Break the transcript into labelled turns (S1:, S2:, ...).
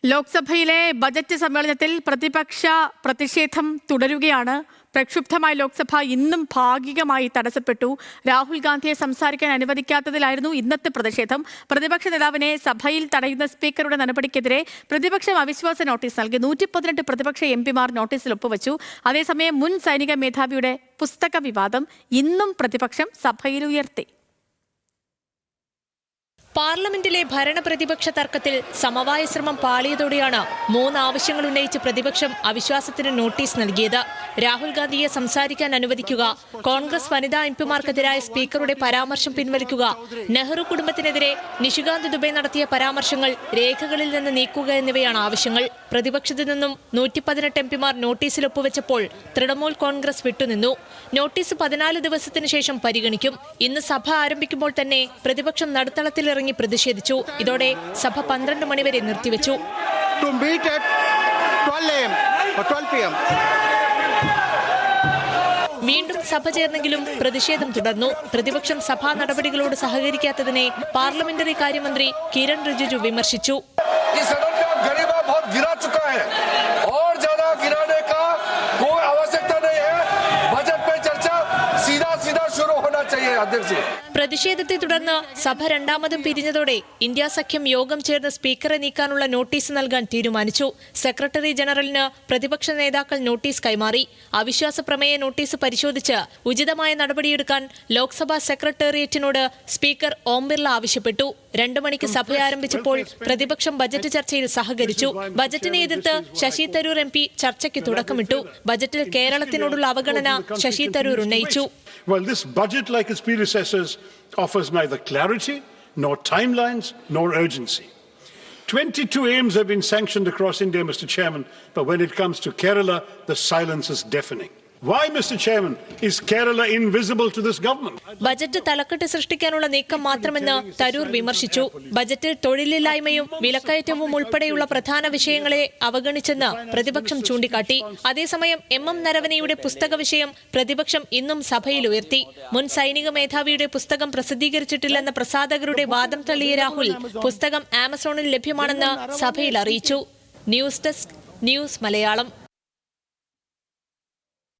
S1: ലോക്സഭയിലെ ബജറ്റ് സമ്മേളനത്തിൽ പ്രതിപക്ഷ പ്രതിഷേധം തുടരുകയാണ്. പ്രക്ഷുബ്ധമായ ലോക്സഭ ഇന്നും ഭാഗികമായി തടസ്സപ്പെട്ടു. രാഹുൽ ഗാന്ധിയെ സംസാരിക്കാൻ അനുവദിക്കാത്തതിലായിരുന്നു ഇന്നത്തെ പ്രതിഷേധം. പ്രതിപക്ഷ നേതാവിനെ സഭയിൽ തടയുന്ന സ്പീക്കറുടെ നടപടിക്കെതിരെ പ്രതിപക്ഷം അവിശ്വാസ നോട്ടീസ് നൽകി. 118 പ്രതിപക്ഷ എംപിമാർ നോട്ടീസിൽ ഒപ്പുവച്ചു. അതേസമയം മുൻ സൈനിക മേധാവിയുടെ പുസ്തക വിവാദം ഇന്നും പ്രതിപക്ഷം സഭയിൽ ഉയർത്തി.
S2: പാർലമെന്റിലെ ഭരണപ്രതിപക്ഷ തർക്കത്തിൽ സമവായ ശ്രമം പാളിയതോടെയാണ് 3 ആവശ്യങ്ങൾ ഉന്നയിച്ച് പ്രതിപക്ഷം അവിശ്വാസത്തിന് നോട്ടീസ് നൽകിയത്. രാഹുൽ ഗാന്ധിയെ സംസാരിക്കാൻ അനുവദിക്കുക, കോൺഗ്രസ് വനിതാ എംപിമാർക്കെതിരായ സ്പീക്കറുടെ പരാമർശം പിൻവലിക്കുക, നെഹ്റു കുടുംബത്തിനെതിരെ നിഷികാന്ത് ദുബെ നടത്തിയ പരാമർശങ്ങൾ രേഖകളിൽ നിന്ന് നീക്കുക എന്നിവയാണ് ആവശ്യങ്ങൾ. പ്രതിപക്ഷത്തു നിന്നും 118 എംപിമാർ നോട്ടീസിൽ ഒപ്പുവെച്ചപ്പോൾ തൃണമൂൽ കോൺഗ്രസ് വിട്ടുനിന്നു. നോട്ടീസ് 14 ദിവസത്തിന് ശേഷം പരിഗണിക്കും. ഇന്ന് സഭ ആരംഭിക്കുമ്പോൾ തന്നെ പ്രതിപക്ഷം നടുത്തളത്തിലിറങ്ങി പ്രതിഷേധിച്ചു. ഇതോടെ സഭ 12 മണിവരെ നിർത്തിവെച്ചു. വീണ്ടും സഭ ചേർന്നെങ്കിലും പ്രതിഷേധം തുടർന്നു. പ്രതിപക്ഷം സഭാ നടപടികളോട് സഹകരിക്കാത്തതിനെ പാർലമെന്ററി കാര്യമന്ത്രി കിരൺ റിജിജു വിമർശിച്ചു. പ്രതിഷേധത്തെ തുടർന്ന് സഭ രണ്ടാമതും പിരിഞ്ഞതോടെ ഇന്ത്യ സഖ്യം യോഗം ചേർന്ന് സ്പീക്കറെ നീക്കാനുള്ള നോട്ടീസ് നൽകാൻ തീരുമാനിച്ചു. സെക്രട്ടറി ജനറലിന് പ്രതിപക്ഷ നേതാക്കൾ നോട്ടീസ് കൈമാറി. അവിശ്വാസ പ്രമേയ നോട്ടീസ് പരിശോധിച്ച് ഉചിതമായ നടപടിയെടുക്കാൻ ലോക്സഭാ സെക്രട്ടേറിയറ്റിനോട് സ്പീക്കർ ഓം ബിർള ആവശ്യപ്പെട്ടു. 2 മണിക്ക് സഭ ആരംഭിച്ചപ്പോൾ പ്രതിപക്ഷം ബജറ്റ് ചർച്ചയിൽ സഹകരിച്ചു. ബജറ്റിനെ എതിർത്ത് ശശി തരൂർ MP ചർച്ചയ്ക്ക് തുടക്കമിട്ടു. ബജറ്റിൽ കേരളത്തിനോടുള്ള അവഗണന ശശി തരൂർ ഉന്നയിച്ചു.
S3: Well, this budget, like its predecessors, offers neither clarity, nor timelines, nor urgency. 22 aims have been sanctioned across India, Mr. Chairman, but when it comes to Kerala, the silence is deafening. Why, Mr. Chairman, is Kerala invisible to this government?
S2: Budget തലക്കെട്ട് സൃഷ്ടിക്കാനുള്ള നീക്കം മാത്രമെന്ന് തരൂർ വിമർശിച്ചു. ബജറ്റിൽ തൊഴിലില്ലായ്മയും വിലക്കയറ്റവും ഉൾപ്പെടെയുള്ള പ്രധാന വിഷയങ്ങളെ അവഗണിച്ചെന്ന് പ്രതിപക്ഷം ചൂണ്ടിക്കാട്ടി. അതേസമയം MM നരവനെയുടെ പുസ്തക വിഷയം പ്രതിപക്ഷം ഇന്നും സഭയിൽ ഉയർത്തി. മുൻ സൈനിക മേധാവിയുടെ പുസ്തകം പ്രസിദ്ധീകരിച്ചിട്ടില്ലെന്ന പ്രസാധകരുടെ വാദം തള്ളിയ രാഹുൽ പുസ്തകം ആമസോണിൽ ലഭ്യമാണെന്ന് സഭയിൽ അറിയിച്ചു. News desk, news Malayalam.